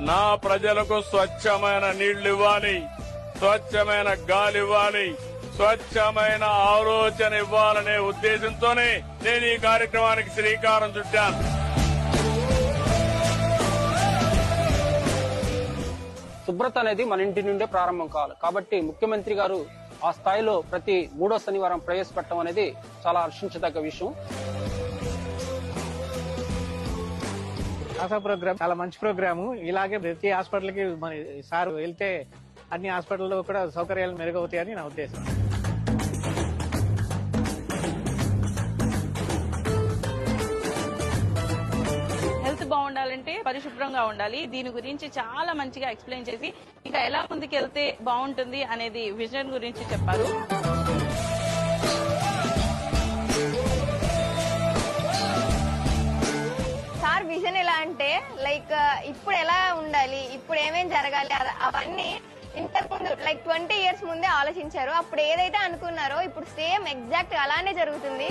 నా ప్రజలకు స్వచ్ఛమైన నీళ్లు ఇవ్వాలి, స్వచ్ఛమైన గాలి ఇవ్వాలి, స్వచ్ఛమైన ఆలోచన ఇవ్వాలనే ఉద్దేశంతోనే నేను ఈ కార్యక్రమానికి శ్రీకారం చుట్టాను. శుభ్రత అనేది మన ఇంటి నుండే ప్రారంభం కావాలి. కాబట్టి ముఖ్యమంత్రి గారు ఆ స్థాయిలో ప్రతి 3వ శనివారం ప్రవేశపెట్టడం అనేది చాలా హర్షించదగ్గ విషయం. ఆశా ప్రోగ్రామ్ చాలా మంచి ప్రోగ్రాము. ఇలాగే ప్రతి హాస్పిటల్ కి మన సార్ వెళ్తే అన్ని హాస్పిటల్లో కూడా సౌకర్యాలు మెరుగవుతాయని నా ఉద్దేశం. హెల్త్ బాగుండాలంటే పరిశుభ్రంగా ఉండాలి. దీని గురించి చాలా మంచిగా ఎక్స్ప్లెయిన్ చేసి ఇంకా ఎలా ముందుకు వెళ్తే బాగుంటుంది అనేది విజన్ గురించి చెప్పారు. సార్ విజన్ ఎలా అంటే లైక్ ఇప్పుడు ఎలా ఉండాలి, ఇప్పుడు ఏమేం జరగాలి అవన్నీ ఇంతకు ముందు లైక్ 20 years ముందే ఆలోచించారు. అప్పుడు ఏదైతే అనుకున్నారో ఇప్పుడు సేమ్ ఎగ్జాక్ట్ అలానే జరుగుతుంది.